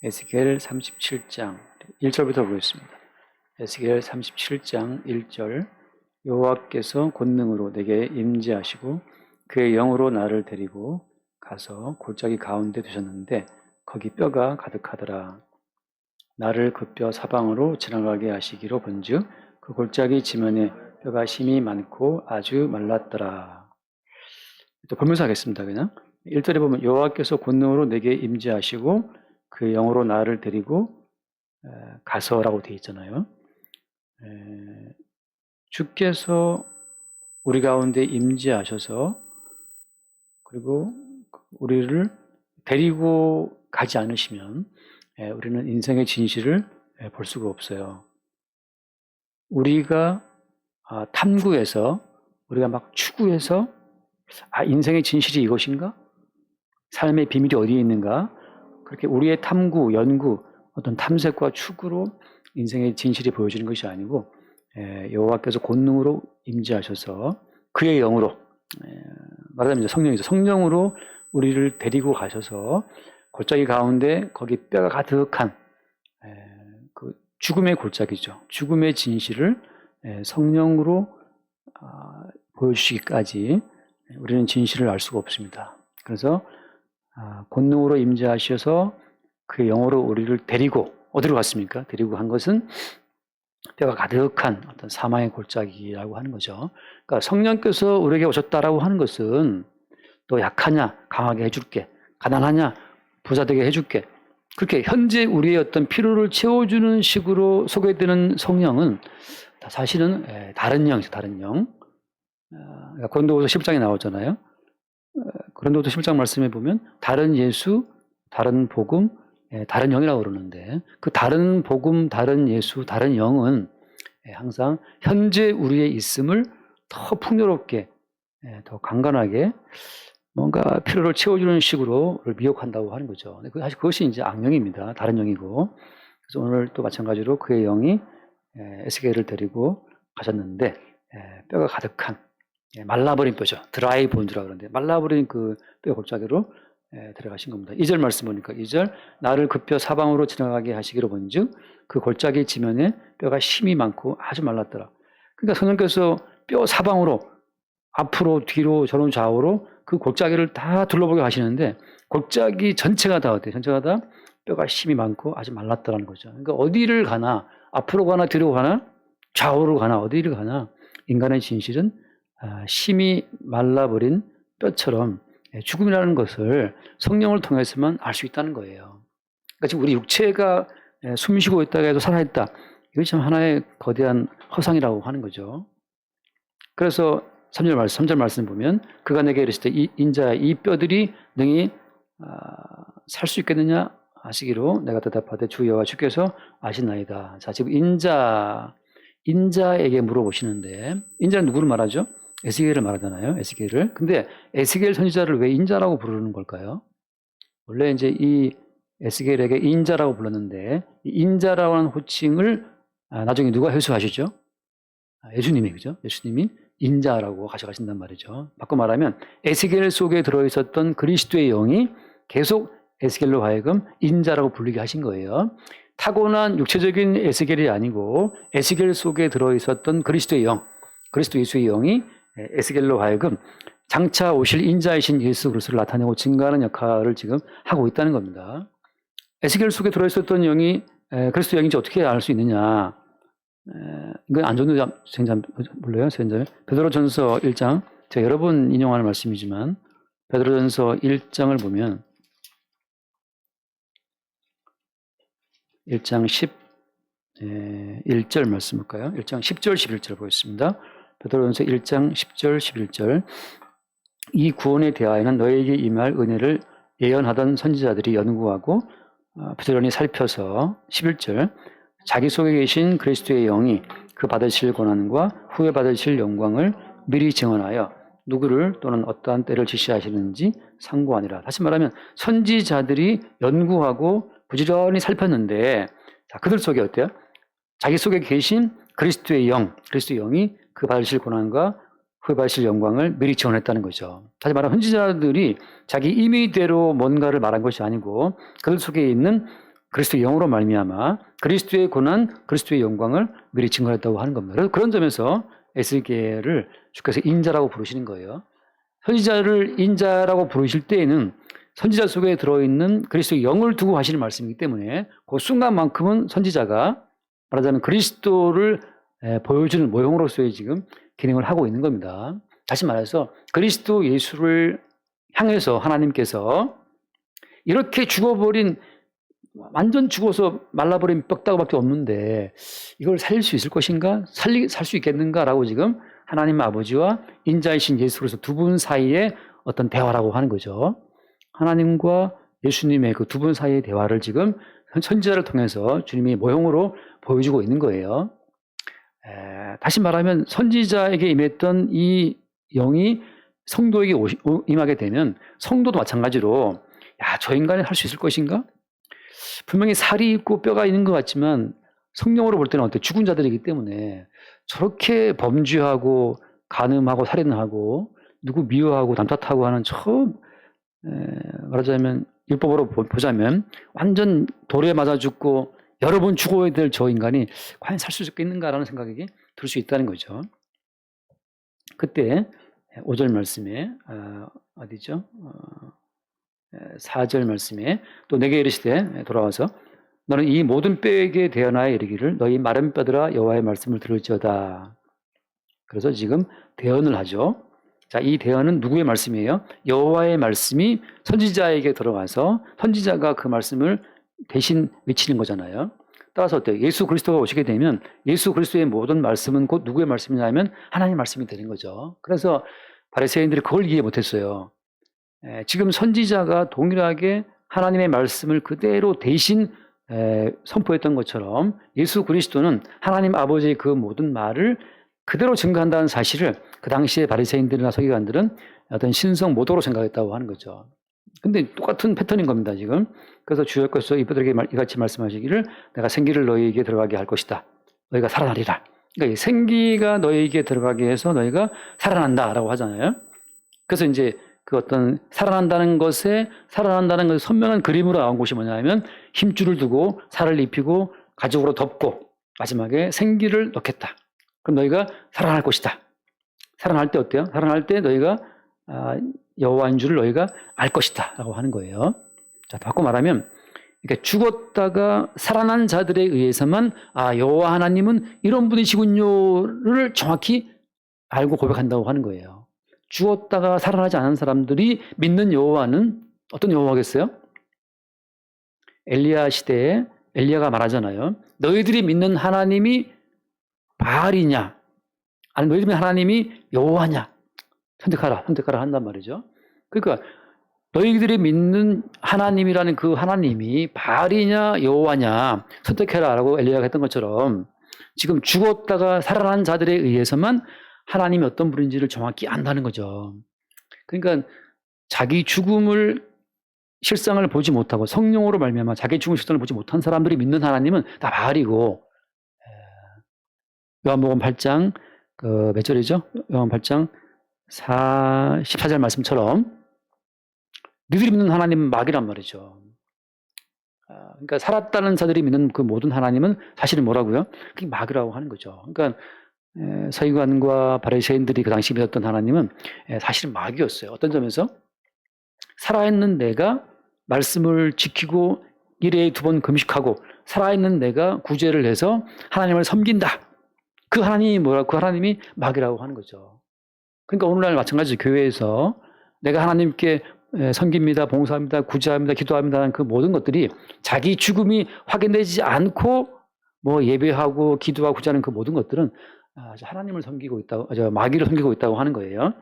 에스겔 37장 1절부터 보겠습니다. 에스겔 37장 1절 여호와께서 권능으로 내게 임재하시고 그의 영으로 나를 데리고 가서 골짜기 가운데 두셨는데 거기 뼈가 가득하더라. 나를 그 뼈 사방으로 지나가게 하시기로 본즉 그 골짜기 지면에 뼈가 심이 많고 아주 말랐더라. 또 보면서 하겠습니다. 그냥 1절에 보면 여호와께서 권능으로 내게 임재하시고 그 영으로 나를 데리고 가서라고 되어 있잖아요. 주께서 우리 가운데 임재하셔서 그리고 우리를 데리고 가지 않으시면 우리는 인생의 진실을 볼 수가 없어요. 우리가 탐구해서 우리가 막 추구해서 인생의 진실이 이것인가? 삶의 비밀이 어디에 있는가? 그렇게 우리의 탐구, 연구, 어떤 탐색과 추구로 인생의 진실이 보여지는 것이 아니고 여호와께서 권능으로 임재하셔서 그의 영으로 말하자면 성령이죠. 성령으로 우리를 데리고 가셔서 골짜기 가운데 거기 뼈가 가득한 그 죽음의 골짜기죠. 죽음의 진실을 성령으로 보여주시기까지 우리는 진실을 알 수가 없습니다. 그래서 권능으로 임재하셔서 그 영으로 우리를 데리고 어디로 갔습니까? 데리고 간 것은 뼈가 가득한 어떤 사망의 골짜기라고 하는 거죠. 그러니까 성령께서 우리에게 오셨다라고 하는 것은 또 약하냐 강하게 해줄게, 가난하냐 부자되게 해줄게, 그렇게 현재 우리의 어떤 필요를 채워주는 식으로 소개되는 성령은 사실은 다른 영이죠. 다른 영. 고린도후서 10장에 나오잖아요. 고린도후서 10장 말씀에 보면 다른 예수, 다른 복음, 다른 영이라고 그러는데 그 다른 복음, 다른 예수, 다른 영은 항상 현재 우리의 있음을 더 풍요롭게, 더 강건하게 뭔가 필요를 채워주는 식으로 미혹한다고 하는 거죠. 사실 그것이 이제 악령입니다. 다른 영이고. 그래서 오늘 또 마찬가지로 그의 영이 에스겔을 데리고 가셨는데 뼈가 가득한 말라버린 뼈죠. 드라이 본즈라고 그러는데 말라버린 그 뼈 골짜기로 들어가신 겁니다. 2절 말씀 보니까 2절 나를 그 뼈 사방으로 지나가게 하시기로 본즉 그 골짜기 지면에 뼈가 심이 많고 아주 말랐더라. 그러니까 성령께서 뼈 사방으로 앞으로 뒤로 저로 좌우로 그 골짜기를 다 둘러보게 하시는데 골짜기 전체가 다 어때요? 전체가 다 뼈가 심이 많고 아주 말랐더라는 거죠. 그러니까 어디를 가나 앞으로 가나 뒤로 가나 좌우로 가나 어디를 가나 인간의 진실은 심이 말라버린 뼈처럼 죽음이라는 것을 성령을 통해서만 알 수 있다는 거예요. 그러니까 지금 우리 육체가 숨쉬고 있다가 해도 살아있다. 이거 참 하나의 거대한 허상이라고 하는 거죠. 그래서 3절 말씀 보면 그가 내게 이르시되 인자야 이 뼈들이 능히 살 수 있겠느냐 하시기로 내가 대답하되 주 여호와 주께서 아시나이다. 자, 지금 인자에게 물어보시는데 인자는 누구를 말하죠? 에스겔을 말하잖아요. 에스겔을. 근데 에스겔 선지자를 왜 인자라고 부르는 걸까요? 원래 이제 이 에스겔에게 인자라고 불렀는데 이 인자라고 하는 호칭을 나중에 누가 회수하시죠? 예수님이, 그죠? 예수님이 인자라고 가져가신단 말이죠. 바꿔 말하면 에스겔 속에 들어있었던 그리스도의 영이 계속 에스겔로 하여금 인자라고 불리게 하신 거예요. 타고난 육체적인 에스겔이 아니고 에스겔 속에 들어있었던 그리스도의 영, 그리스도 예수의 영이 에스겔로 하여금 장차 오실 인자이신 예수 그리스도를 나타내고 증거하는 역할을 지금 하고 있다는 겁니다. 에스겔 속에 들어있었던 영이 그리스도 영인지 어떻게 알 수 있느냐? 이건 안전도 생장 몰라요? 생장 베드로전서 1장 제가 여러 번 인용하는 말씀이지만 베드로전서 1장을 보면 1장 11절 말씀 볼까요? 1장 10절 11절 보겠습니다. 베드로전서 1장 10절 11절 이 구원에 대하여는 너에게 임할 은혜를 예언하던 선지자들이 연구하고 부지런히 살펴서 11절 자기 속에 계신 그리스도의 영이 그 받으실 고난과 후에 받으실 영광을 미리 증언하여 누구를 또는 어떠한 때를 지시하시는지 상고하니라. 다시 말하면 선지자들이 연구하고 부지런히 살폈는데 그들 속에 어때요? 자기 속에 계신 그리스도의 영, 그리스도의 영이 그 받으실 고난과 후에 받으실 영광을 미리 증언했다는 거죠. 다시 말하면 선지자들이 자기 임의대로 뭔가를 말한 것이 아니고 그들 속에 있는 그리스도의 영으로 말미암아 그리스도의 고난, 그리스도의 영광을 미리 증거했다고 하는 겁니다. 그래서 그런 점에서 에스겔을 주께서 인자라고 부르시는 거예요. 선지자를 인자라고 부르실 때에는 선지자 속에 들어있는 그리스도의 영을 두고 하시는 말씀이기 때문에 그 순간만큼은 선지자가 말하자면 그리스도를 보여주는 모형으로서의 지금 기능을 하고 있는 겁니다. 다시 말해서 그리스도 예수를 향해서 하나님께서 이렇게 죽어버린, 완전 죽어서 말라버린 뼈다귀밖에 없는데 이걸 살릴 수 있을 것인가? 살 수 있겠는가라고 지금 하나님 아버지와 인자이신 예수 그리스도 두 분 사이에 어떤 대화라고 하는 거죠. 하나님과 예수님의 그 두 분 사이의 대화를 지금 선지자를 통해서 주님이 모형으로 보여주고 있는 거예요. 다시 말하면 선지자에게 임했던 이 영이 성도에게 임하게 되면 성도도 마찬가지로 저 인간이 할 수 있을 것인가? 분명히 살이 있고 뼈가 있는 것 같지만 성령으로 볼 때는 어때? 죽은 자들이기 때문에 저렇게 범죄하고 간음하고 살인하고 누구 미워하고 남탓하고 하는 말하자면 율법으로 보자면 완전 돌에 맞아 죽고 여러 번 죽어야 될 저 인간이 과연 살 수 있겠는가라는 생각이 들 수 있다는 거죠. 그때 5절 말씀에 어디죠? 4절 말씀에 또 내게 이르시되 돌아와서 너는 이 모든 뼈에게 대언하여 이르기를 너희 마른 뼈들아 여호와의 말씀을 들을지어다. 그래서 지금 대언을 하죠. 자, 이 대언은 누구의 말씀이에요? 여호와의 말씀이 선지자에게 들어가서 선지자가 그 말씀을 대신 외치는 거잖아요. 따라서 어때요? 예수 그리스도가 오시게 되면 예수 그리스도의 모든 말씀은 곧 누구의 말씀이냐면 하나님의 말씀이 되는 거죠. 그래서 바리새인들이 그걸 이해 못했어요. 지금 선지자가 동일하게 하나님의 말씀을 그대로 대신 선포했던 것처럼 예수 그리스도는 하나님 아버지의 그 모든 말을 그대로 증거한다는 사실을 그 당시에 바리새인들이나 서기관들은 어떤 신성 모독으로 생각했다고 하는 거죠. 근데 똑같은 패턴인 겁니다, 지금. 그래서 주여께서 이들에게 이같이 말씀하시기를 내가 생기를 너희에게 들어가게 할 것이다. 너희가 살아나리라. 그러니까 생기가 너희에게 들어가게 해서 너희가 살아난다라고 하잖아요. 그래서 이제 그 어떤 살아난다는 것에 선명한 그림으로 나온 것이 뭐냐면 힘줄을 두고 살을 입히고 가죽으로 덮고 마지막에 생기를 넣겠다. 그럼 너희가 살아날 것이다. 살아날 때 어때요? 살아날 때 너희가 여호와인 줄을 너희가 알 것이다 라고 하는 거예요. 자, 바꿔 말하면 그러니까 죽었다가 살아난 자들에 의해서만 여호와 하나님은 이런 분이시군요를 정확히 알고 고백한다고 하는 거예요. 죽었다가 살아나지 않은 사람들이 믿는 여호와는 어떤 여호와겠어요? 엘리야 시대에 엘리야가 말하잖아요. 너희들이 믿는 하나님이 바알이냐 아니면 너희들이 믿는 하나님이 여호와냐 선택하라 한단 말이죠. 그러니까 너희들이 믿는 하나님이라는 그 하나님이 바알이냐 여호와냐 선택해라라고 엘리야가 했던 것처럼 지금 죽었다가 살아난 자들에 의해서만 하나님이 어떤 분인지를 정확히 안다는 거죠. 그러니까 자기 죽음을 실상을 보지 못하고 성령으로 말미암아 자기 죽음 실상을 보지 못한 사람들이 믿는 하나님은 다 바알이고 요한복음 8장 몇 절이죠? 요한 8장 14절 말씀처럼 너희들이 믿는 하나님은 마귀란 말이죠. 그러니까 살았다는 자들이 믿는 그 모든 하나님은 사실은 뭐라고요? 그게 마귀라고 하는 거죠. 그러니까 서기관과 바리새인들이 그 당시 믿었던 하나님은 사실은 마귀였어요. 어떤 점에서 살아있는 내가 말씀을 지키고 일에 2번 금식하고 살아있는 내가 구제를 해서 하나님을 섬긴다. 그 하나님이 뭐라고? 그 하나님이 마귀라고 하는 거죠. 그러니까 오늘날 마찬가지로 교회에서 내가 하나님께 섬깁니다, 봉사합니다, 구제합니다, 기도합니다 하는 그 모든 것들이 자기 죽음이 확인되지 않고 뭐 예배하고 기도하고 구제하는 그 모든 것들은 하나님을 섬기고 있다고, 마귀를 섬기고 있다고 하는 거예요.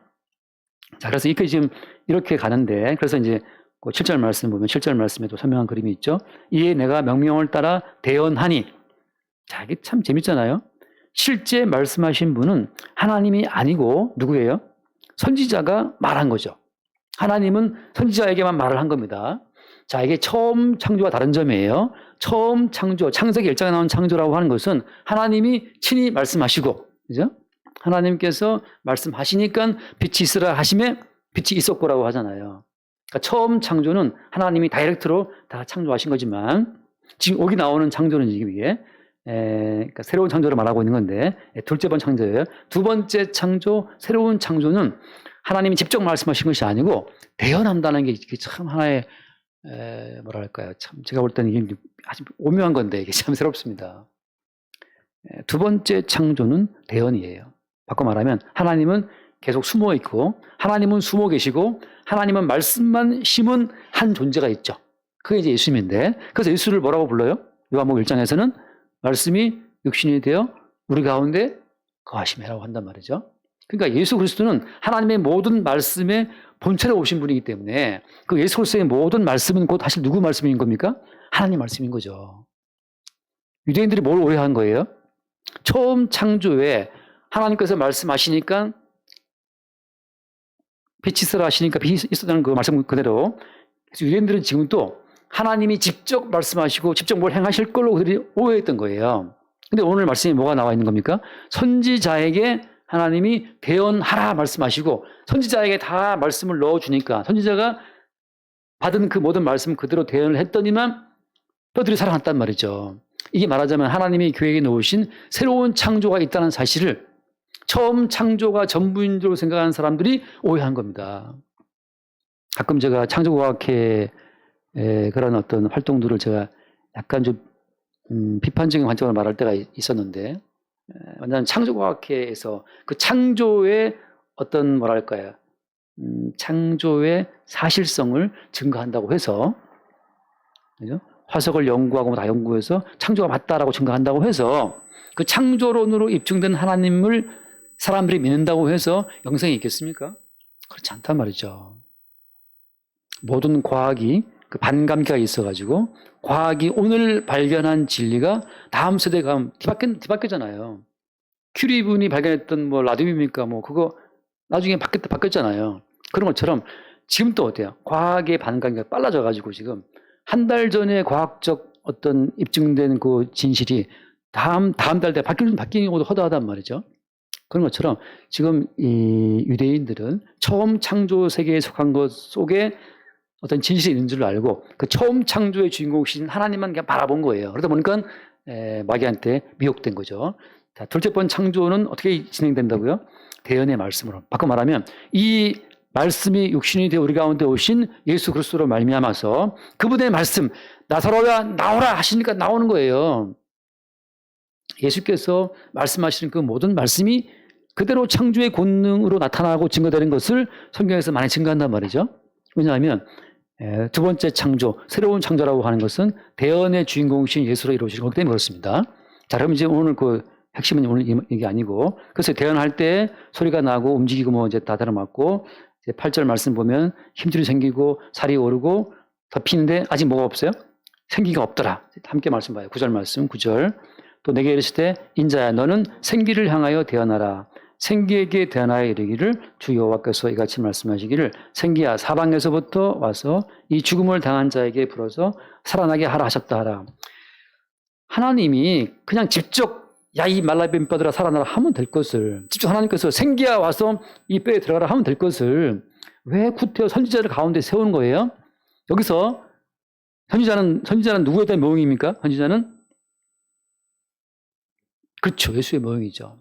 자, 그래서 이렇게 지금 이렇게 가는데, 그래서 이제 그 7절 말씀 보면 7절 말씀에도 선명한 그림이 있죠. 이에 내가 명령을 따라 대언하니. 자, 이게 참 재밌잖아요. 실제 말씀하신 분은 하나님이 아니고 누구예요? 선지자가 말한 거죠. 하나님은 선지자에게만 말을 한 겁니다. 자, 이게 처음 창조와 다른 점이에요. 처음 창조, 창세기 1장에 나온 창조라고 하는 것은 하나님이 친히 말씀하시고, 그죠? 하나님께서 말씀하시니까 빛이 있으라 하심에 빛이 있었고라고 하잖아요. 그러니까 처음 창조는 하나님이 다이렉트로 다 창조하신 거지만 지금 여기 나오는 창조는 지금 이게 그러니까 새로운 창조를 말하고 있는 건데 둘째 번 창조예요. 두 번째 창조, 새로운 창조는 하나님이 직접 말씀하신 것이 아니고 대언한다는 게 참 하나의 뭐랄까요? 참 제가 볼 때는 이게 아주 오묘한 건데 이게 참 새롭습니다. 두 번째 창조는 대언이에요. 바꿔 말하면 하나님은 계속 숨어 있고 하나님은 숨어 계시고 하나님은 말씀만 심은 한 존재가 있죠. 그게 이제 예수님인데 그래서 예수를 뭐라고 불러요? 요한복음 1장에서는 말씀이 육신이 되어 우리 가운데 거하심이라고 한단 말이죠. 그러니까 예수 그리스도는 하나님의 모든 말씀의 본체로 오신 분이기 때문에 그 예수 그리스도의 모든 말씀은 곧 사실 누구 말씀인 겁니까? 하나님 말씀인 거죠. 유대인들이 뭘 오해한 거예요? 처음 창조에 하나님께서 말씀하시니까 빛이 있으라 하시니까 빛이 있었다는 그 말씀 그대로. 그래서 유대인들은 지금 또 하나님이 직접 말씀하시고 직접 뭘 행하실 걸로 그들이 오해했던 거예요. 근데 오늘 말씀이 뭐가 나와 있는 겁니까? 선지자에게 하나님이 대언하라 말씀하시고 선지자에게 다 말씀을 넣어주니까 선지자가 받은 그 모든 말씀 그대로 대언을 했더니만 뼈들이 살아났단 말이죠. 이게 말하자면 하나님이 교회에 놓으신 새로운 창조가 있다는 사실을 처음 창조가 전부인 줄 생각하는 사람들이 오해한 겁니다. 가끔 제가 창조과학회 그런 어떤 활동들을 제가 약간 좀 비판적인 관점으로 말할 때가 있었는데 완전 창조과학회에서 그 창조의 어떤 뭐랄까요 창조의 사실성을 증거한다고 해서 그죠? 화석을 연구하고 다 연구해서 창조가 맞다라고 증거한다고 해서 그 창조론으로 입증된 하나님을 사람들이 믿는다고 해서 영생이 있겠습니까? 그렇지 않단 말이죠. 모든 과학이 그 반감기가 있어가지고 과학이 오늘 발견한 진리가 다음 세대에 가면 뒤바뀌잖아요. 큐리 분이 발견했던 뭐 라듐입니까? 뭐 그거 나중에 바뀌었잖아요. 그런 것처럼 지금 또 어때요? 과학의 반감기가 빨라져가지고 지금 한 달 전에 과학적 어떤 입증된 그 진실이 다음 달 때 바뀌는 것도 허다하단 말이죠. 그런 것처럼 지금 이 유대인들은 처음 창조 세계에 속한 것 속에 어떤 진실이 있는 줄 알고 그 처음 창조의 주인공이신 하나님만 그냥 바라본 거예요. 그러다 보니까 마귀한테 미혹된 거죠. 자, 둘째 번 창조는 어떻게 진행된다고요? 대언의 말씀으로. 바꿔 말하면 이 말씀이 육신이 되어 우리 가운데 오신 예수 그리스도로 말미암아서 그분의 말씀 나사로야 나오라 하시니까 나오는 거예요. 예수께서 말씀하시는 그 모든 말씀이 그대로 창조의 권능으로 나타나고 증거되는 것을 성경에서 많이 증거한단 말이죠. 왜냐하면 두 번째 창조, 새로운 창조라고 하는 것은 대언의 주인공이신 예수로 이루어지는 거기 때문에 그렇습니다. 자, 그럼 이제 오늘 그 핵심은 오늘 이게 아니고, 그래서 대언할 때 소리가 나고 움직이고 뭐 이제 다 들어맞고, 8절 말씀 보면 힘줄이 생기고 살이 오르고 덮이는데 아직 뭐가 없어요? 생기가 없더라. 함께 말씀 봐요. 9절 말씀, 9절. 또 내게 이르시되 인자야 너는 생기를 향하여 대언하라. 생기에게 대언하여 이르기를 주 여호와께서 이같이 말씀하시기를 생기야 사방에서부터 와서 이 죽음을 당한 자에게 불어서 살아나게 하라 하셨다 하라. 하나님이 그냥 직접 야 이 말라빈 뼈들아 살아나라 하면 될 것을 직접 하나님께서 생기야 와서 이 뼈에 들어가라 하면 될 것을 왜 구태여 선지자를 가운데 세우는 거예요? 여기서 선지자는 누구에 대한 모형입니까? 선지자는 그렇죠. 예수의 모형이죠.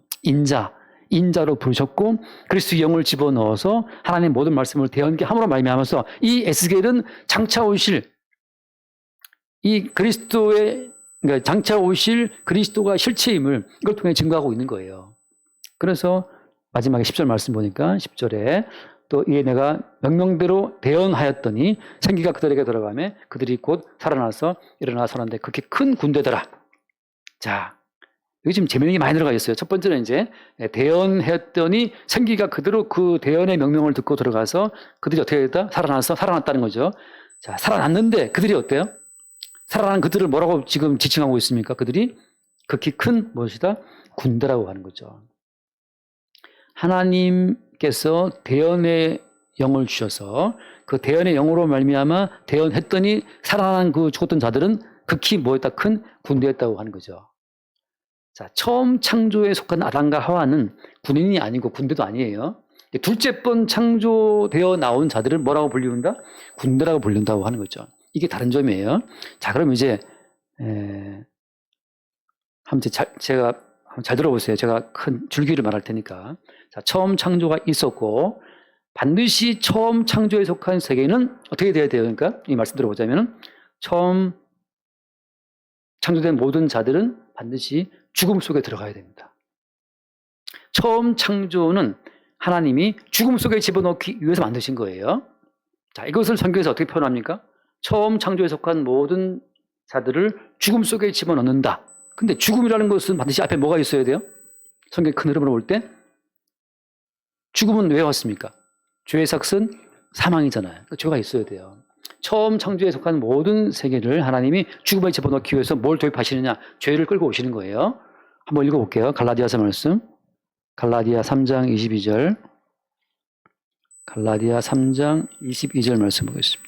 인자로 부르셨고 그리스도의 영을 집어넣어서 하나님의 모든 말씀을 대언함으로 말미암아서 이 에스겔은 장차 오실 이 그리스도의 그러니까 장차 오실 그리스도가 실체임을 이걸 통해 증거하고 있는 거예요. 그래서 마지막에 10절 말씀 보니까 10절에 또 이에 내가 명령대로 대언하였더니 생기가 그들에게 들어가며 그들이 곧 살아나서 일어나 서는데 그렇게 큰 군대더라. 자, 여기 지금 재미있는 게 많이 들어가 있어요. 첫 번째는 이제 대언했더니 생기가 그대로 그 대언의 명령을 듣고 들어가서 그들이 어떻게 됐다? 살아났다는 거죠. 자, 살아났는데 그들이 어때요? 살아난 그들을 뭐라고 지금 지칭하고 있습니까? 그들이 극히 큰 무엇이다? 군대라고 하는 거죠. 하나님께서 대언의 영을 주셔서 그 대언의 영으로 말미암아 대언했더니 살아난 그 죽었던 자들은 극히 뭐였다? 큰 군대였다고 하는 거죠. 자, 처음 창조에 속한 아담과 하와는 군인이 아니고 군대도 아니에요. 둘째 번 창조되어 나온 자들을 뭐라고 불리운다? 군대라고 불린다고 하는 거죠. 이게 다른 점이에요. 자, 그럼 이제 한번 제가 한번 잘 들어보세요. 제가 큰 줄기를 말할 테니까. 자, 처음 창조가 있었고 반드시 처음 창조에 속한 세계는 어떻게 돼야 돼요? 그러니까 이 말씀 들어보자면 처음 창조된 모든 자들은 반드시 죽음 속에 들어가야 됩니다. 처음 창조는 하나님이 죽음 속에 집어넣기 위해서 만드신 거예요. 자, 이것을 성경에서 어떻게 표현합니까? 처음 창조에 속한 모든 자들을 죽음 속에 집어넣는다. 근데 죽음이라는 것은 반드시 앞에 뭐가 있어야 돼요? 성경 큰 흐름으로 볼 때 죽음은 왜 왔습니까? 죄의 삭은 사망이잖아요. 그러니까 죄가 있어야 돼요. 처음 창조에 속한 모든 세계를 하나님이 죽음에 집어넣기 위해서 뭘 도입하시느냐? 죄를 끌고 오시는 거예요. 한번 읽어볼게요. 갈라디아서 말씀. 갈라디아 3장 22절. 갈라디아 3장 22절 말씀 보겠습니다.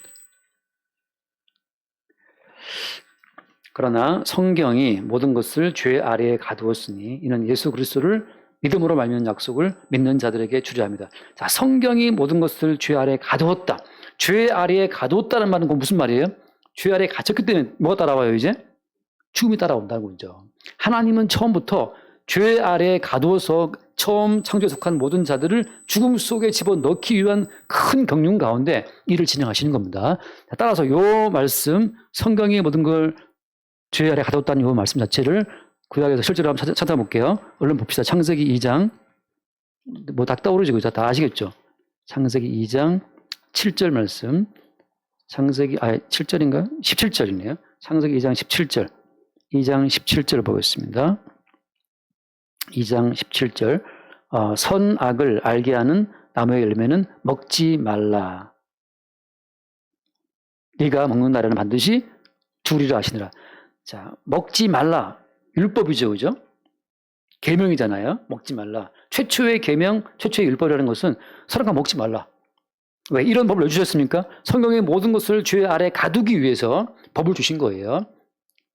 그러나 성경이 모든 것을 죄 아래에 가두었으니 이는 예수 그리스도를 믿음으로 말미암은 약속을 믿는 자들에게 주려 합니다. 자, 성경이 모든 것을 죄 아래에 가두었다. 죄 아래에 가두었다는 말은 무슨 말이에요? 죄 아래에 갇혔기 때문에 뭐가 따라와요 이제? 죽음이 따라온다는 거죠. 하나님은 처음부터 죄 아래에 가두어서 처음 창조에 속한 모든 자들을 죽음 속에 집어넣기 위한 큰 경륜 가운데 일을 진행하시는 겁니다. 따라서 이 말씀, 성경이 모든 걸 죄 아래에 가두었다는 이 말씀 자체를 구약에서 실제로 한번 찾아볼게요. 얼른 봅시다. 창세기 2장 뭐 다 떠오르시고 다 아시겠죠? 창세기 2장 7절 말씀. 7절인가? 17절이네요. 창세기 2장 17절. 2장 17절 보겠습니다. 2장 17절. 선악을 알게 하는 나무의 열매는 먹지 말라. 네가 먹는 날에는 반드시 죽으리라 하시니라. 자, 먹지 말라. 율법이죠, 그죠? 계명이잖아요. 먹지 말라. 최초의 계명, 최초의 율법이라는 것은 선악과 먹지 말라. 왜? 이런 법을 왜 주셨습니까? 성경의 모든 것을 죄 아래 가두기 위해서 법을 주신 거예요.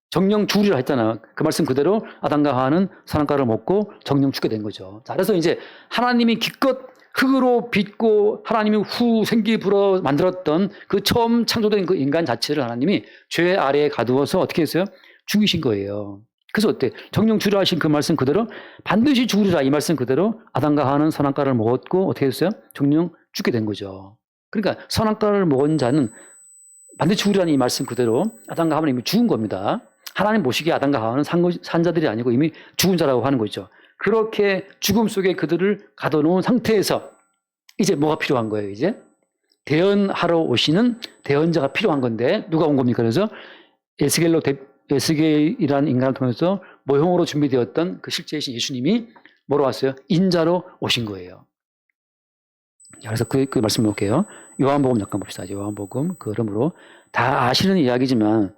정령 죽으리라 했잖아. 그 말씀 그대로 아담과 하와는 선악과를 먹고 정령 죽게 된 거죠. 자, 그래서 이제 하나님이 기껏 흙으로 빚고 하나님이 후 생기 불어 만들었던 그 처음 창조된 그 인간 자체를 하나님이 죄 아래에 가두어서 어떻게 했어요? 죽이신 거예요. 그래서 어때? 정령 죽으리라 하신 그 말씀 그대로 반드시 죽으리라 이 말씀 그대로 아담과 하와는 선악과를 먹었고 어떻게 했어요? 정령 죽게 된 거죠. 그러니까 선악과를 먹은 자는 반드시 죽으리라는 이 말씀 그대로 아담과 하와는 이미 죽은 겁니다. 하나님 보시기에 아담과 하와는 산 자들이 아니고 이미 죽은 자라고 하는 거죠. 그렇게 죽음 속에 그들을 가둬놓은 상태에서 이제 뭐가 필요한 거예요, 이제? 대언하러 오시는 대언자가 필요한 건데 누가 온 겁니까? 그래서 에스겔이라는 인간을 통해서 모형으로 준비되었던 그 실제이신 예수님이 뭐로 왔어요? 인자로 오신 거예요. 그래서 그 말씀을 볼게요. 요한복음 잠깐 봅시다. 요한복음 그러므로 다 아시는 이야기지만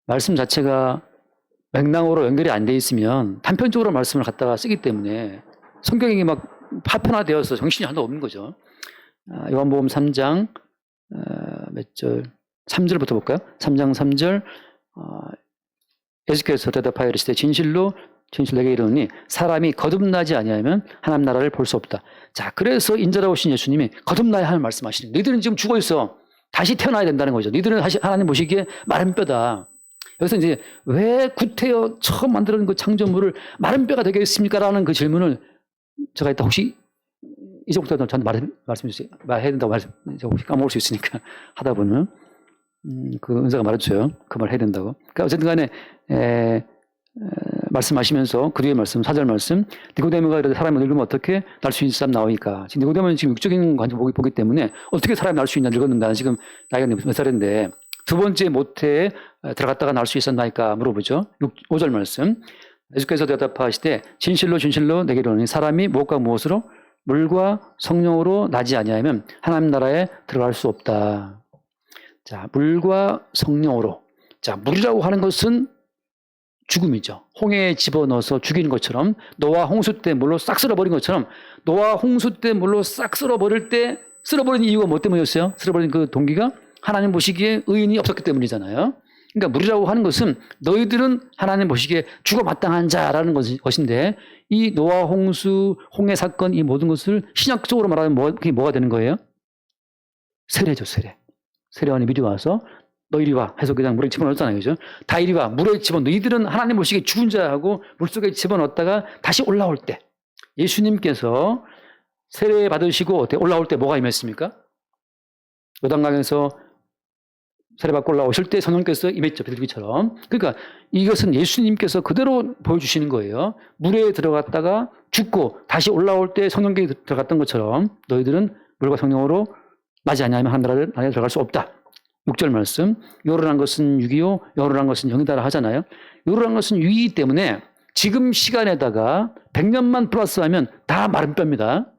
말씀 자체가 맥락으로 연결이 안 돼 있으면 단편적으로 말씀을 갖다가 쓰기 때문에 성경이 막 파편화되어서 정신이 하나도 없는 거죠. 요한복음 3장 몇 절? 3절부터 볼까요? 3장 3절 예수께서 대답하여 이르시되 진실로 내게 이르노니 사람이 거듭나지 아니하면 하나님 나라를 볼 수 없다. 자, 그래서 인자로 오신 예수님이 거듭나야 하는 말씀하시는 거예요. 너희들은 지금 죽어 있어. 다시 태어나야 된다는 거죠. 너희들은 다시 하나님 보시기에 마른 뼈다. 여기서 이제 왜 구태여 처음 만들어낸 그 창조물을 마른 뼈가 되겠습니까? 라는 그 질문을 제가 이따 혹시 이제부터 저한테 말씀해 주세요. 말해야 된다고 혹시 까먹을 수 있으니까 하다 보면 그 은사가 말해줘요. 그 말 해야 된다고. 그러니까 어쨌든 간에 말씀하시면서 그 뒤에 말씀 4절 말씀 니고데모가 이르되 사람이 늙으면 어떻게 날 수 있는 사람 나오니까 지금 니고데모는 지금 육적인 관점 보기 때문에 어떻게 사람이 날 수 있냐 늙었는데 지금 나이가 몇 살인데 두 번째 모태에 들어갔다가 날 수 있었나이까 물어보죠. 5절 말씀 예수께서 대답하시되 진실로 내게 이르노니 사람이 무엇과 무엇으로 물과 성령으로 나지 아니하면 하나님 나라에 들어갈 수 없다. 자, 물과 성령으로. 자, 물이라고 하는 것은 죽음이죠. 홍해에 집어넣어서 죽이는 것처럼 노아 홍수 때 물로 싹 쓸어버린 것처럼 노아 홍수 때 물로 싹 쓸어버릴 때 쓸어버린 이유가 뭐 때문이었어요? 쓸어버린 그 동기가 하나님 보시기에 의인이 없었기 때문이잖아요. 그러니까 물이라고 하는 것은 너희들은 하나님 보시기에 죽어 마땅한 자라는 것인데 이 노아 홍수, 홍해 사건 이 모든 것을 신약적으로 말하면 그게 뭐가 되는 거예요? 세례죠, 세례. 세례원이 미리 와서 너 이리 와 해서 그냥 물에 집어넣었잖아요. 그죠? 다 이리 와. 물에 너희들은 하나님 보시기에 죽은 자하고 물속에 집어넣었다가 다시 올라올 때 예수님께서 세례 받으시고 올라올 때 뭐가 임했습니까? 요단강에서 세례받고 올라오실 때 성령께서 임했죠. 비둘기처럼. 그러니까 이것은 예수님께서 그대로 보여주시는 거예요. 물에 들어갔다가 죽고 다시 올라올 때 성령께 들어갔던 것처럼 너희들은 물과 성령으로 나지 아니하면 하나님 나라에 들어갈 수 없다. 6절 말씀. 요르란 것은 육이요 요르란 것은 영이다라 하잖아요. 요르란 것은 육이기 때문에 지금 시간에다가 100년만 플러스하면 다 마른 뼈입니다.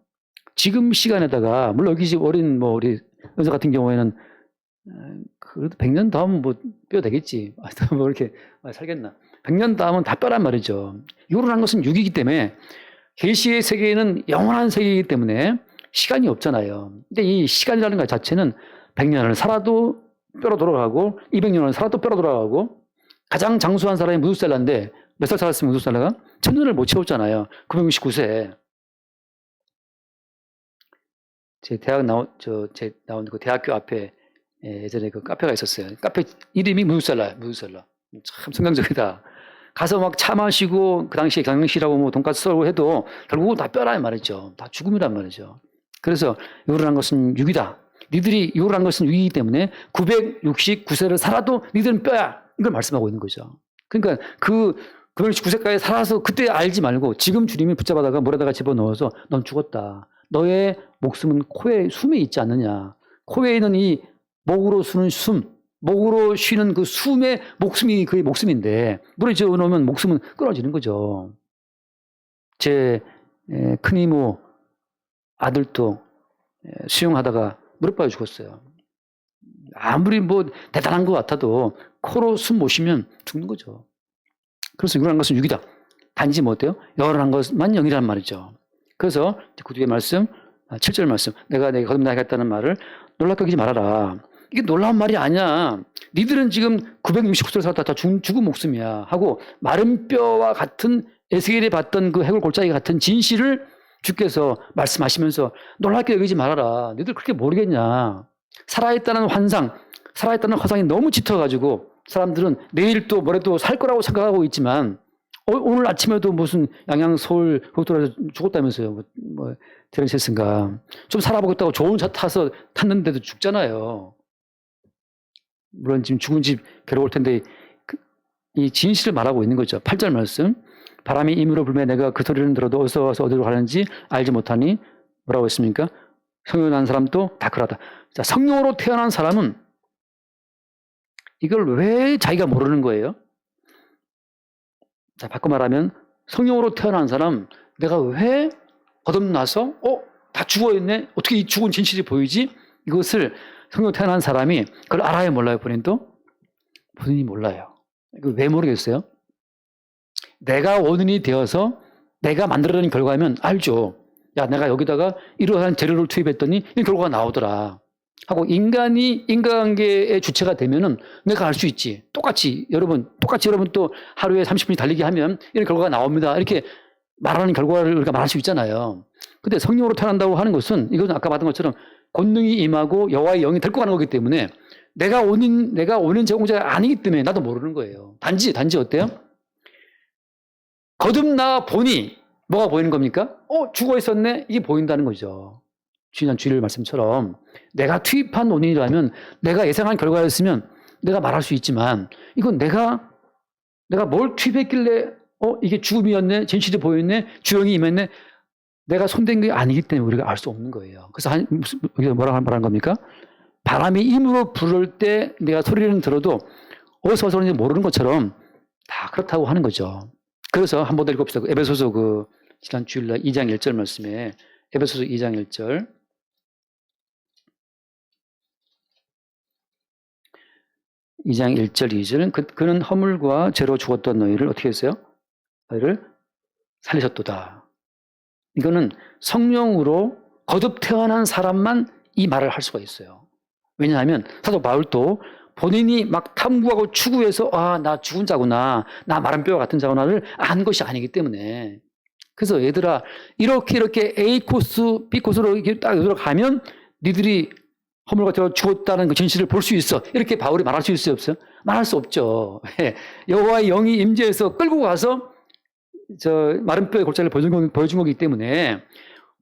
지금 시간에다가 물론 여기 집 어린 우리 은서 같은 경우에는 그래도 100년 다음은 뼈 되겠지. 뭐 이렇게 살겠나. 100년 다음은 다 뼈란 말이죠. 요르란 것은 육이기 때문에 계시의 세계는 영원한 세계이기 때문에 시간이 없잖아요. 근데 이 시간이라는 것 자체는 100년을 살아도 뼈로 돌아가고 200년을 살아도 뼈로 돌아가고 가장 장수한 사람이 무두셀라인데 몇 살 살았으면 무두셀라가? 1000년을 못 채웠잖아요. 969세. 제 나온 그 대학교 앞에 예전에 그 카페가 있었어요. 카페 이름이 무두셀라. 참 성경적이다. 가서 막 차 마시고 그 당시에 경영실하고 돈가스 썰고 해도 결국은 다 뼈란 말이죠. 다 죽음이란 말이죠. 그래서 요르란 것은 육이다. 니들이 요르란 것은 육이기 때문에 969세를 살아도 니들은 뼈야. 이걸 말씀하고 있는 거죠. 그러니까 그 969세까지 살아서 그때 알지 말고 지금 주님이 붙잡아다가 물에다가 집어넣어서 넌 죽었다. 너의 목숨은 숨에 있지 않느냐. 코에 있는 이 목으로 쉬는 목으로 쉬는 그 숨의 목숨이 그의 목숨인데 물에 집어넣으면 목숨은 끊어지는 거죠. 제 큰 이모 아들도 수영하다가 물에 빠져 죽었어요. 아무리 대단한 것 같아도 코로 숨 못 쉬면 죽는 거죠. 그래서 육이라는 것은 육이다. 단지 어때요? 영이라는 것만 영이란 말이죠. 그래서 그 뒤에 말씀, 7절 말씀. 내가 거듭나겠다는 말을 놀랍게 여기지 말아라. 이게 놀라운 말이 아니야. 니들은 지금 969세를 살았다 다 죽은 목숨이야. 하고 마른 뼈와 같은 에스겔이 봤던 그 해골 골짜기 같은 진실을 주께서 말씀하시면서 놀랍게 여기지 말아라. 니들 그렇게 모르겠냐. 살아있다는 화상이 너무 짙어가지고 사람들은 내일 또 모레도 살 거라고 생각하고 있지만 오늘 아침에도 무슨 양양 서울 고속도로에서 죽었다면서요. 테렌세스인가. 좀 살아보겠다고 좋은 차 탔는데도 죽잖아요. 물론 지금 죽은 집 괴로울 텐데 이 진실을 말하고 있는 거죠. 8절 말씀. 바람이 임으로 불매 내가 그 소리를 들어도 어디서 와서 어디로 가는지 알지 못하니 뭐라고 했습니까? 성령으로 난 사람도 다 그러다. 자, 성령으로 태어난 사람은 이걸 왜 자기가 모르는 거예요? 자, 바꿔 말하면 성령으로 태어난 사람 내가 왜 거듭나서 다 죽어있네? 어떻게 이 죽은 진실이 보이지? 이것을 성령으로 태어난 사람이 그걸 알아요 몰라요? 본인이 몰라요. 이거 왜 모르겠어요? 내가 원인이 되어서 내가 만들어낸 결과면 알죠. 야, 내가 여기다가 이러한 재료를 투입했더니 이 결과가 나오더라. 하고 인간관계의 주체가 되면은 내가 알 수 있지. 똑같이 여러분 또 하루에 30분이 달리기 하면 이런 결과가 나옵니다. 이렇게 말하는 결과를 우리가 말할 수 있잖아요. 근데 성령으로 태어난다고 하는 것은 이것은 아까 봤던 것처럼 권능이 임하고 여호와의 영이 데리고 가는 거기 때문에 내가 원인 제공자가 아니기 때문에 나도 모르는 거예요. 단지 어때요? 거듭나 보니 뭐가 보이는 겁니까? 죽어 있었네? 이게 보인다는 거죠. 지난 주일 말씀처럼 내가 투입한 원인이라면 내가 예상한 결과였으면 내가 말할 수 있지만 이건 내가 뭘 투입했길래 이게 죽음이었네? 진실이 보였네? 주영이 임했네? 내가 손댄 게 아니기 때문에 우리가 알 수 없는 거예요. 그래서 여기서 뭐라고 말하는 겁니까? 바람이 임으로 부를 때 내가 소리를 들어도 어디서 그런지 모르는 것처럼 다 그렇다고 하는 거죠. 그래서 한번 더 읽읍시다. 에베소서 지난 주일날 2장 1절 말씀에 에베소서 2장 1절 2장 1절 2절 그는 허물과 죄로 죽었던 너희를 어떻게 했어요? 너희를 살리셨도다. 이거는 성령으로 거듭 태어난 사람만 이 말을 할 수가 있어요. 왜냐하면 사도 바울도 본인이 막 탐구하고 추구해서 나 죽은 자구나, 나 마른 뼈와 같은 자구나를 안 것이 아니기 때문에. 그래서 얘들아 이렇게 A 코스 B 코스로 이렇게 딱 들어가면 니들이 허물과 죄로 죽었다는 그 진실을 볼 수 있어. 이렇게 바울이 말할 수 있어요, 없어요? 말할 수 없죠. 여호와의 영이 임재해서 끌고 가서 마른 뼈의 골짜기를 보여준 거기 때문에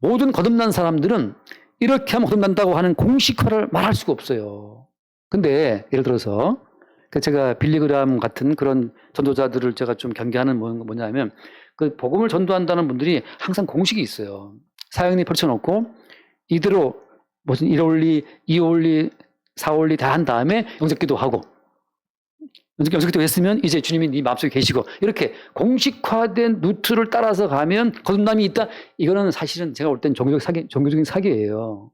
모든 거듭난 사람들은 이렇게 하면 거듭난다고 하는 공식화를 말할 수가 없어요. 근데 예를 들어서 제가 빌리그람 같은 그런 전도자들을 제가 좀 경계하는 뭐냐면 그 복음을 전도한다는 분들이 항상 공식이 있어요. 사형리 펼쳐놓고 이대로 무슨 1올리, 2올리, 4올리 다 한 다음에 영접기도 하고 영접기도 했으면 이제 주님이 네 마음속에 계시고 이렇게 공식화된 루트를 따라서 가면 거듭남이 있다. 이거는 사실은 제가 볼 땐 종교적인 사기예요.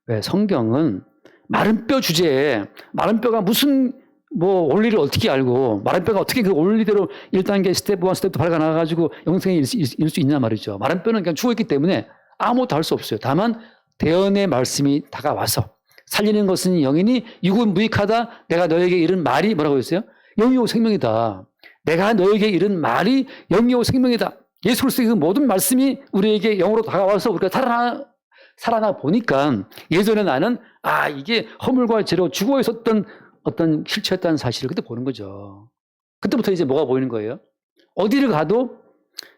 왜? 성경은 마른 뼈 주제에 마른 뼈가 무슨 원리를 어떻게 알고 마른 뼈가 어떻게 그 원리대로 1단계 스텝 1 스텝 2 밟아 나가가지고 영생에 이룰 수 있냐 말이죠. 마른 뼈는 그냥 죽어있기 때문에 아무것도 할 수 없어요. 다만 대언의 말씀이 다가와서 살리는 것은 영이니 육은 무익하다. 내가 너에게 이른 말이 뭐라고 했어요? 영이요 생명이다. 내가 너에게 이른 말이 영이요 생명이다. 예수 그리스도의 그 모든 말씀이 우리에게 영으로 다가와서 우리가 살아나 보니까 예전에 나는 이게 허물과 죄로 죽어 있었던 어떤 실체였다는 사실을 그때 보는 거죠. 그때부터 이제 뭐가 보이는 거예요? 어디를 가도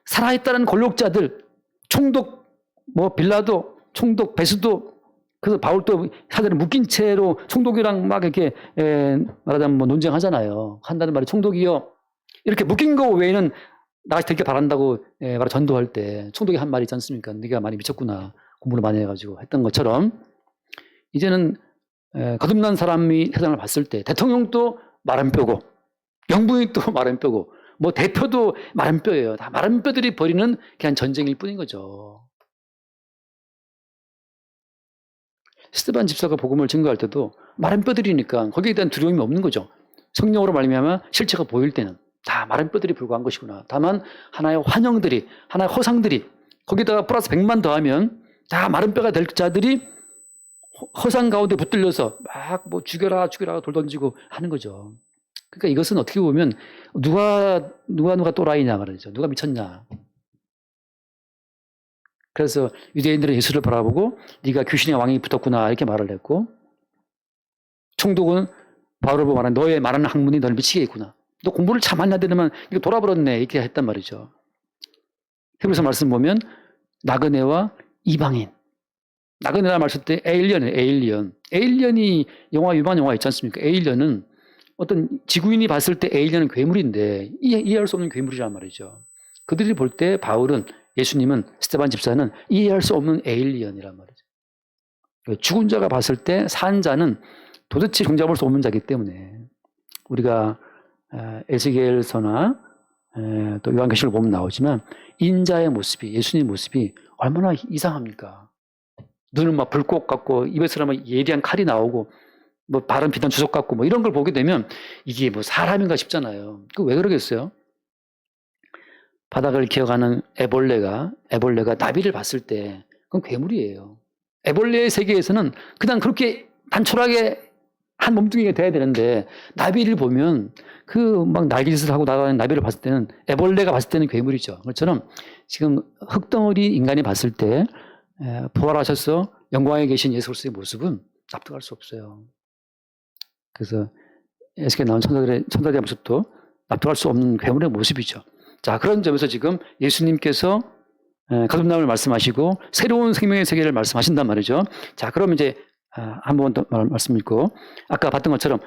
살아있다는 권력자들, 총독, 빌라도, 총독, 베스도, 그래서 바울도 사들을 묶인 채로 총독이랑 막 이렇게 말하자면 논쟁하잖아요. 한다는 말이 총독이요. 이렇게 묶인 거 외에는 나같이 되게 바란다고 바로 전도할 때 총독이 한 말이 있지 않습니까? 네가 많이 미쳤구나. 공부를 많이 해가지고 했던 것처럼 이제는 거듭난 사람이 세상을 봤을 때 대통령도 마른 뼈고 영부인이 또 마른 뼈고 대표도 마른 뼈예요. 다 마른 뼈들이 벌이는 그냥 전쟁일 뿐인 거죠. 스데반 집사가 복음을 증거할 때도 마른 뼈들이니까 거기에 대한 두려움이 없는 거죠. 성령으로 말미암아 실체가 보일 때는 다 마른 뼈들이 불과한 것이구나. 다만 하나의 환영들이 하나의 허상들이 거기다가 플러스 100만 더하면 다 마른 뼈가 될 자들이 허상 가운데 붙들려서 막 죽여라 돌 던지고 하는 거죠. 그러니까 이것은 어떻게 보면 누가 또라이냐 말이죠. 누가 미쳤냐. 그래서 유대인들은 예수를 바라보고 네가 귀신의 왕이 붙었구나 이렇게 말을 했고 총독은 바울을 보고 말하는 너의 말하는 학문이 너를 미치게 했구나. 너 공부를 참 많이 하더니만 이거 돌아버렸네 이렇게 했단 말이죠. 히브리서 말씀 보면 나그네와 이방인. 나그네라 말씀 때 에일리언이 유명한 영화 있지 않습니까? 에일리언은 어떤 지구인이 봤을 때 에일리언은 괴물인데 이해할 수 없는 괴물이란 말이죠. 그들이 볼 때 바울은 예수님은 스데반 집사는 이해할 수 없는 에일리언이란 말이죠. 죽은 자가 봤을 때 산 자는 도대체 종잡을 수 없는 자이기 때문에 우리가 에스겔서나 또 요한계시록을 보면 나오지만 인자의 모습이 예수님의 모습이 얼마나 이상합니까? 눈은 막 불꽃 같고 입에서 예리한 칼이 나오고 발은 비단 주석 같고 이런 걸 보게 되면 이게 사람인가 싶잖아요. 그 왜 그러겠어요? 바닥을 기어가는 애벌레가 나비를 봤을 때 그건 괴물이에요. 애벌레의 세계에서는 그냥 그렇게 단촐하게 한 몸뚱이가 돼야 되는데 나비를 보면 날개짓을 하고 나가는 나비를 봤을 때는 애벌레가 봤을 때는 괴물이죠. 그것처럼 지금 흙덩어리 인간이 봤을 때 부활하셔서 영광에 계신 예수 그리스도의 모습은 납득할 수 없어요. 그래서 에스겔에 나온 천사들의 모습도 납득할 수 없는 괴물의 모습이죠. 자, 그런 점에서 지금 예수님께서 거듭남을 말씀하시고 새로운 생명의 세계를 말씀하신단 말이죠. 자, 그럼 이제 한 번 더 말씀 읽고 아까 봤던 것처럼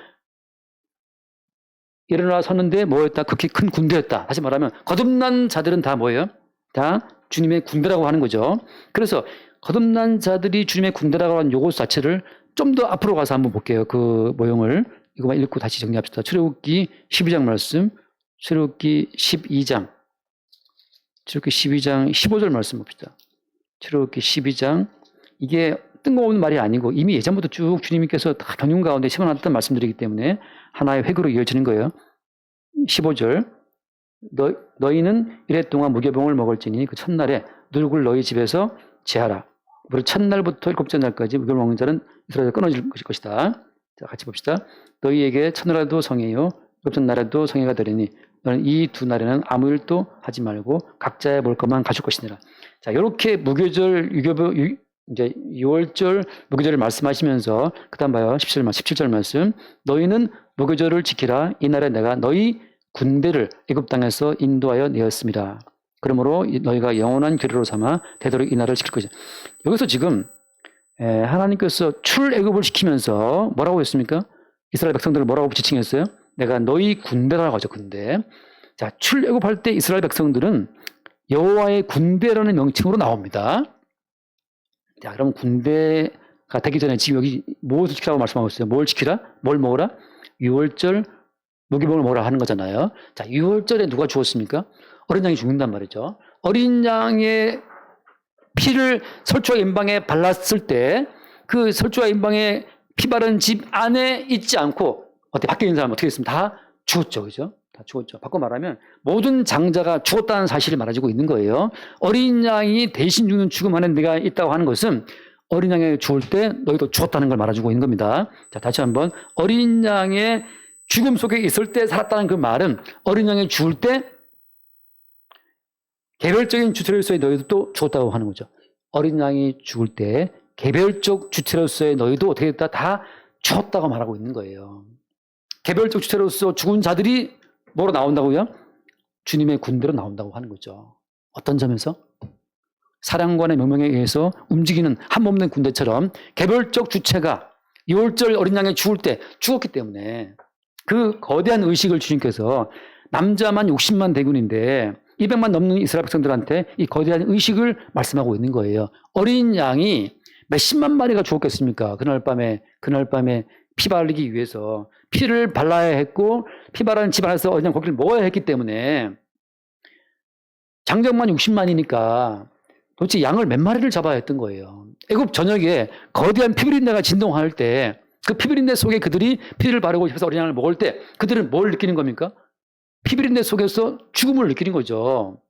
일어나 섰는데 뭐였다? 극히 큰 군대였다. 다시 말하면 거듭난 자들은 다 뭐예요? 다 주님의 군대라고 하는 거죠. 그래서 거듭난 자들이 주님의 군대라고 하는 요것 자체를 좀 더 앞으로 가서 한번 볼게요. 그 모형을 이거만 읽고 다시 정리합시다. 출애굽기 12장 말씀, 출애굽기 12장 15절 말씀 봅시다. 출애굽기 12장 이게 뜬금없는 말이 아니고 이미 예전부터 쭉 주님께서 다 경륜 가운데 심어놨던 말씀들이기 때문에 하나의 회구로 이어지는 거예요. 15절 너희는 이래 동안 무교병을 먹을지니 그 첫날에 누룩을 너희 집에서 제하라. 그리고 첫날부터 7째 날까지 무교를 먹는 자는 이스라엘에서 끊어질 것이다. 자, 같이 봅시다. 너희에게 첫날에도 성회요 7째 날에도 성회가 되리니 너는 이 두 날에는 아무 일도 하지 말고 각자의 먹을 것만 가질 것이니라. 자, 이렇게 무교절 이제 6월절 무교절을 말씀하시면서 그다음 봐요. 17절 말씀. 너희는 무교절을 지키라. 이날에 내가 너희 군대를 애굽 땅에서 인도하여 내었습니다. 그러므로 너희가 영원한 규례로 삼아 되도록 이날을 지킬 것이다. 여기서 지금 하나님께서 출애굽을 시키면서 뭐라고 했습니까? 이스라엘 백성들을 뭐라고 지칭했어요? 내가 너희 군대라고 하죠. 군대. 자, 출애굽할 때 이스라엘 백성들은 여호와의 군대라는 명칭으로 나옵니다. 자, 그럼 군대가 되기 전에 지금 여기 무엇을 지키라고 말씀하고 있어요? 뭘 지키라? 뭘 먹어라? 6월절 무기봉을 먹으라 하는 거잖아요. 자, 6월절에 누가 죽었습니까? 어린 양이 죽는단 말이죠. 어린 양의 피를 설주와 임방에 발랐을 때 그 설주와 임방에 피 바른 집 안에 있지 않고 밖에 있는 사람은 어떻게 됐습니까? 다 죽었죠. 그죠? 다 죽었죠. 바꿔 말하면 모든 장자가 죽었다는 사실을 말해주고 있는 거예요. 어린 양이 대신 죽는 죽음 안에 내가 있다고 하는 것은 어린 양이 죽을 때 너희도 죽었다는 걸 말해주고 있는 겁니다. 자, 다시 한번 어린 양의 죽음 속에 있을 때 살았다는 그 말은 어린 양이 죽을 때 개별적인 주체로서의 너희도 또 죽었다고 하는 거죠. 어린 양이 죽을 때 개별적 주체로서의 너희도 어떻게 됐다? 다 죽었다고 말하고 있는 거예요. 개별적 주체로서 죽은 자들이 뭐로 나온다고요? 주님의 군대로 나온다고 하는 거죠. 어떤 점에서? 사령관의 명령에 의해서 움직이는 한 몸된 군대처럼 개별적 주체가 6월절 어린 양이 죽을 때 죽었기 때문에 그 거대한 의식을 주님께서 남자만 60만 대군인데 200만 넘는 이스라엘 백성들한테 이 거대한 의식을 말씀하고 있는 거예요. 어린 양이 몇십만 마리가 죽었겠습니까? 그날 밤에 피 바르기 위해서 피를 발라야 했고 피 바르는 집안에서 어린 양 고기를 먹어야 했기 때문에 장정만 60만이니까 도대체 양을 몇 마리를 잡아야 했던 거예요. 애굽 전역에 거대한 피비린내가 진동할 때 그 피비린내 속에 그들이 피를 바르고 해서 어린 양을 먹을 때 그들은 뭘 느끼는 겁니까? 피비린내 속에서 죽음을 느끼는 거죠.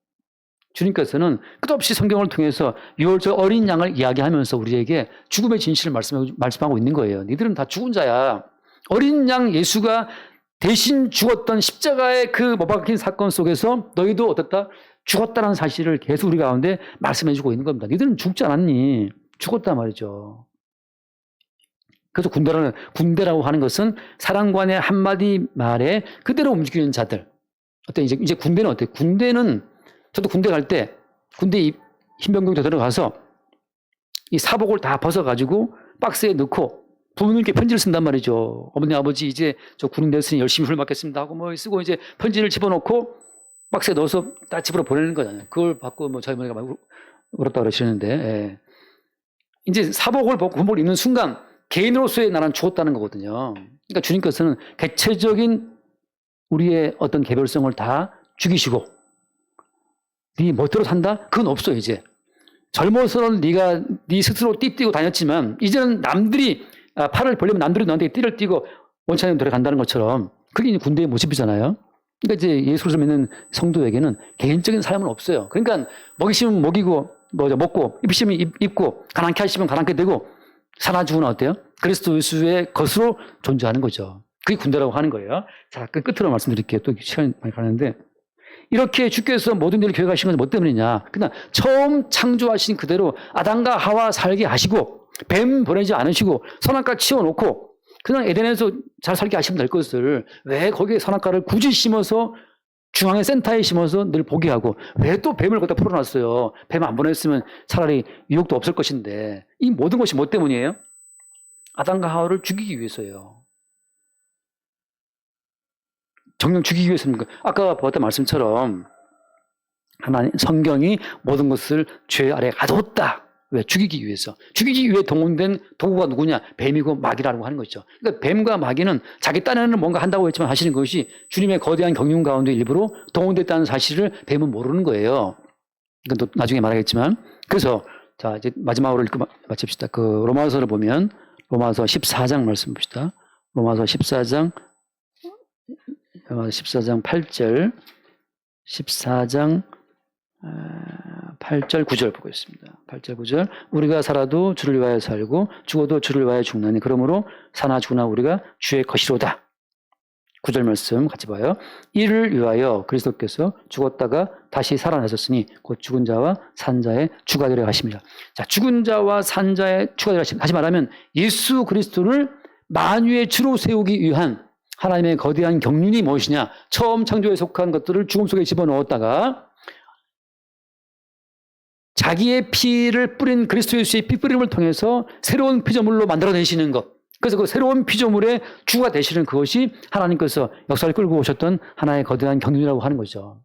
주님께서는 끝없이 성경을 통해서 6월절 어린 양을 이야기하면서 우리에게 죽음의 진실을 말씀하고 있는 거예요. 니들은 다 죽은 자야. 어린 양 예수가 대신 죽었던 십자가의 그 못 박힌 사건 속에서 너희도 어떻다? 죽었다는 사실을 계속 우리 가운데 말씀해주고 있는 겁니다. 니들은 죽지 않았니? 죽었단 말이죠. 그래서 군대라고 하는 것은 사랑관의 한마디 말에 그대로 움직이는 자들. 어때? 이제 군대는 어때? 군대는 저도 군대 갈 때 군대 흰병경대 들어가서 이 사복을 다 벗어가지고 박스에 넣고 부모님께 편지를 쓴단 말이죠. 어머니 아버지 이제 저 군인 됐으니 열심히 훈련 받겠습니다 하고 뭐 쓰고 이제 편지를 집어넣고 박스에 넣어서 다 집으로 보내는 거잖아요. 그걸 받고 뭐 저희 어머니가 막 울었다 그러시는데 예. 이제 사복을 벗고 군복을 입는 순간 개인으로서의 나는 죽었다는 거거든요. 그러니까 주님께서는 개체적인 우리의 어떤 개별성을 다 죽이시고 네 멋대로 산다? 그건 없어 이제. 젊어서는 네가 네 스스로 띠뛰고 다녔지만 이제는 남들이 팔을 벌리면 남들이 너한테 띠를 띠고 원천에 들어간다는 것처럼 그게 이제 군대의 모습이잖아요. 그러니까 이제 예수를 믿는 성도에게는 개인적인 삶은 없어요. 그러니까 먹이시면 먹이고 먹고 입히시면 입고 가난케 하시면 가난케 되고 사나 죽으나 어때요? 그리스도 예수의 것으로 존재하는 거죠. 그게 군대라고 하는 거예요. 자, 그 끝으로 말씀드릴게요. 또 시간이 많이 가는데 이렇게 주께서 모든 일을 계획하신 건 뭐 때문이냐? 그냥 처음 창조하신 그대로 아담과 하와 살게 하시고 뱀 보내지 않으시고 선악과 치워놓고 그냥 에덴에서 잘 살게 하시면 될 것을 왜 거기에 선악과를 굳이 심어서 중앙의 센터에 심어서 늘 보게 하고 왜 또 뱀을 거기다 풀어놨어요? 뱀 안 보냈으면 차라리 유혹도 없을 것인데 이 모든 것이 뭐 때문이에요? 아담과 하와를 죽이기 위해서예요. 정녕 죽이기 위해서입니까? 아까 보았던 말씀처럼 하나님 성경이 모든 것을 죄 아래 가뒀다. 왜? 죽이기 위해서. 죽이기 위해 동원된 도구가 누구냐? 뱀이고 마귀라고 하는 거죠. 그러니까 뱀과 마귀는 자기 딴에는 뭔가 한다고 했지만 하시는 것이 주님의 거대한 경륜 가운데 일부러 동원됐다는 사실을 뱀은 모르는 거예요. 이건 또 나중에 말하겠지만. 그래서 자 이제 마지막으로 읽고 마칩시다. 그 로마서를 보면 로마서 14장 말씀 봅시다. 로마서 14장 8절 14장 8절 9절 보고 있습니다. 8절 9절 우리가 살아도 주를 위하여 살고 죽어도 주를 위하여 죽나니 그러므로 사나 죽으나 우리가 주의 것이로다. 9절 말씀 같이 봐요. 이를 위하여 그리스도께서 죽었다가 다시 살아나셨으니 곧 죽은 자와 산 자의 주가 되려 하십니다. 자, 죽은 자와 산 자의 주가 되려 하십니다. 다시 말하면 예수 그리스도를 만유의 주로 세우기 위한 하나님의 거대한 경륜이 무엇이냐? 처음 창조에 속한 것들을 죽음 속에 집어넣었다가 자기의 피를 뿌린 그리스도 예수의 피 뿌림을 통해서 새로운 피조물로 만들어내시는 것. 그래서 그 새로운 피조물의 주가 되시는 그것이 하나님께서 역사를 끌고 오셨던 하나의 거대한 경륜이라고 하는 거죠.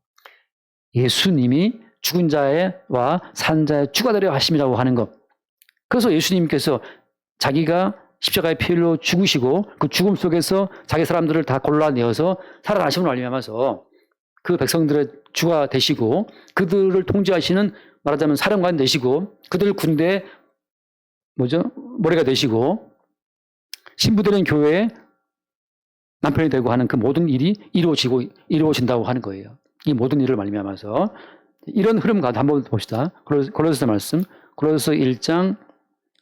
예수님이 죽은 자와 산 자의 주가 되려 하심이라고 하는 것. 그래서 예수님께서 자기가 십자가의 피로 죽으시고 그 죽음 속에서 자기 사람들을 다 골라내어서 살아나심을 알리면서 그 백성들의 주가 되시고 그들을 통제하시는 말하자면 사령관 되시고 그들 군대의 머리가 되시고 신부되는 교회의 남편이 되고 하는 그 모든 일이 이루어진다고 하는 거예요. 이 모든 일을 말미암아서 이런 흐름 가운데 한번 봅시다. 골로새서 말씀, 골로새서 1장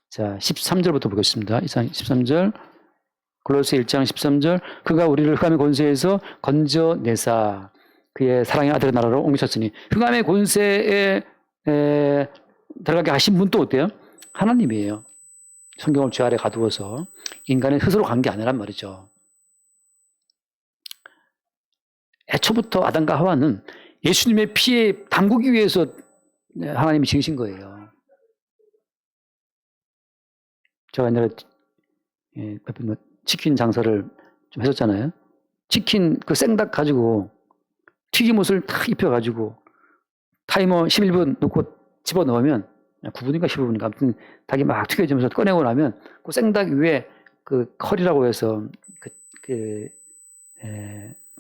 자 13절부터 보겠습니다. 13절 골로새 1장 13절 그가 우리를 흑암의 권세에서 건져내사 그의 사랑의 아들의 나라로 옮기셨으니 흑암의 권세에 들어가게 하신 분 또 어때요? 하나님이에요. 성경을 죄 아래 가두어서 인간의 스스로 간 게 아니란 말이죠. 애초부터 아담과 하와는 예수님의 피에 담그기 위해서 하나님이 지으신 거예요. 제가 옛날에 치킨 장사를 좀 했었잖아요. 치킨 그 생닭 가지고 튀김옷을 탁 입혀가지고 타이머 11분 놓고 집어넣으면 9분인가 15분인가 아무튼 닭이 막 튀겨지면서 꺼내고 나면 그 생닭 위에 그 컬이라고 해서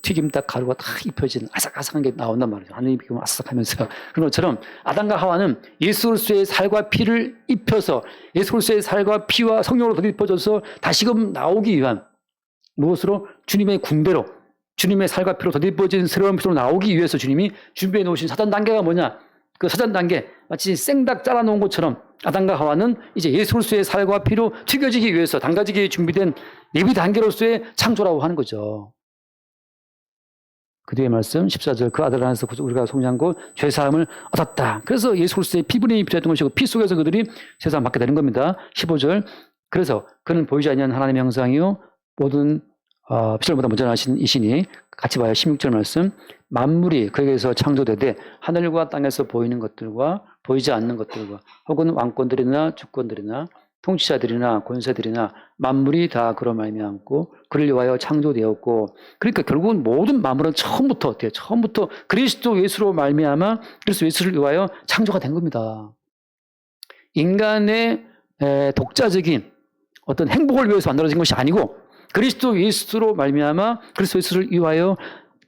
튀김닭 가루가 탁 입혀진 아삭아삭한 게 나온단 말이죠. 하늘이 비우면 아삭하면서 그런 것처럼 아담과 하와는 예수 그리스도의 살과 피를 입혀서 예수 그리스도의 살과 피와 성령으로 덧입혀져서 다시금 나오기 위한 무엇으로? 주님의 군대로 주님의 살과 피로 덧입혀진 새로운 피로 나오기 위해서 주님이 준비해 놓으신 사전 단계가 뭐냐? 그 사전 단계 마치 생닭 잘라 놓은 것처럼 아담과 하와는 이제 예수 그리스도의 살과 피로 튀겨지기 위해서 담가지기 준비된 예비 단계로서의 창조라고 하는 거죠. 그 뒤에 말씀 14절 그 아들 안에서 우리가 속량고 죄사함을 얻었다. 그래서 예수 그리스도의 피분이 필요했던 것이고 피 속에서 그들이 죄사함 받게 되는 겁니다. 15절 그래서 그는 보이지 않는 하나님의 형상이요 모든 피조물보다 먼저 나신 이시니 같이 봐요. 16절 말씀 만물이 그에게서 창조되되 하늘과 땅에서 보이는 것들과 보이지 않는 것들과 혹은 왕권들이나 주권들이나 통치자들이나 권세들이나 만물이 다 그로 말미암고 그를 위하여 창조되었고 그러니까 결국은 모든 만물은 처음부터 어때요? 처음부터 그리스도 예수로 말미암아 그리스도 예수를 위하여 창조가 된 겁니다. 인간의 독자적인 어떤 행복을 위해서 만들어진 것이 아니고 그리스도 예수로 말미암아 그리스도 예수를 위하여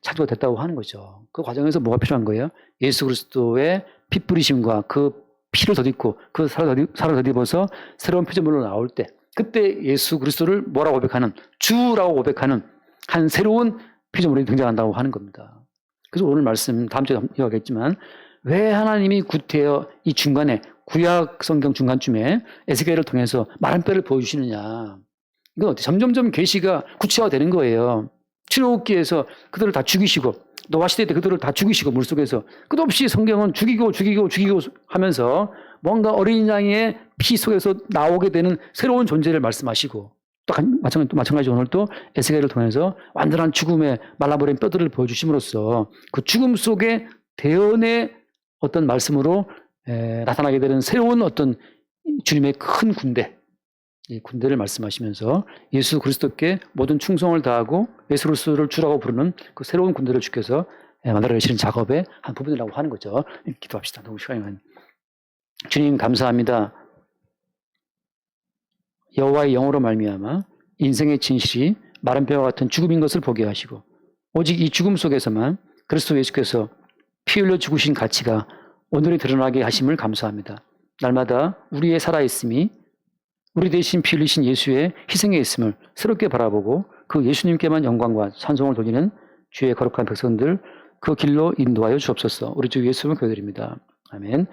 창조가 됐다고 하는 거죠. 그 과정에서 뭐가 필요한 거예요? 예수 그리스도의 피 뿌리심과 그 피를 덧입고 그 살을 덧입어서 새로운 피조물로 나올 때 그때 예수 그리스도를 뭐라고 고백하는 주라고 고백하는 한 새로운 피조물이 등장한다고 하는 겁니다. 그래서 오늘 말씀 다음 주에 이야기하겠지만 왜 하나님이 구태여 이 중간에 구약 성경 중간쯤에 에스겔을 통해서 마른 뼈를 보여주시느냐. 이건 어때? 점점점 계시가 구체화되는 거예요. 출애굽기에서 그들을 다 죽이시고 노아 시대 때 그들을 다 죽이시고 물속에서 끝없이 성경은 죽이고 하면서 뭔가 어린 양의 피 속에서 나오게 되는 새로운 존재를 말씀하시고 또 마찬가지 오늘 또 에스겔을 통해서 완전한 죽음의 말라버린 뼈들을 보여주심으로써 그 죽음 속에 대언의 어떤 말씀으로 나타나게 되는 새로운 어떤 주님의 큰 군대 이 군대를 말씀하시면서 예수 그리스도께 모든 충성을 다하고 예수 그리스도를 주라고 부르는 그 새로운 군대를 주께서 만들어내시는 작업의 한 부분이라고 하는 거죠. 기도합시다. 너무 시간이 많이. 주님 감사합니다. 여호와의 영으로 말미암아 인생의 진실이 마른 뼈와 같은 죽음인 것을 보게 하시고 오직 이 죽음 속에서만 그리스도 예수께서 피 흘려 죽으신 가치가 오늘이 드러나게 하심을 감사합니다. 날마다 우리의 살아있음이 우리 대신 피 흘리신 예수의 희생에 있음을 새롭게 바라보고 그 예수님께만 영광과 찬송을 돌리는 주의 거룩한 백성들 그 길로 인도하여 주옵소서. 우리 주 예수님을 기도드립니다. 아멘.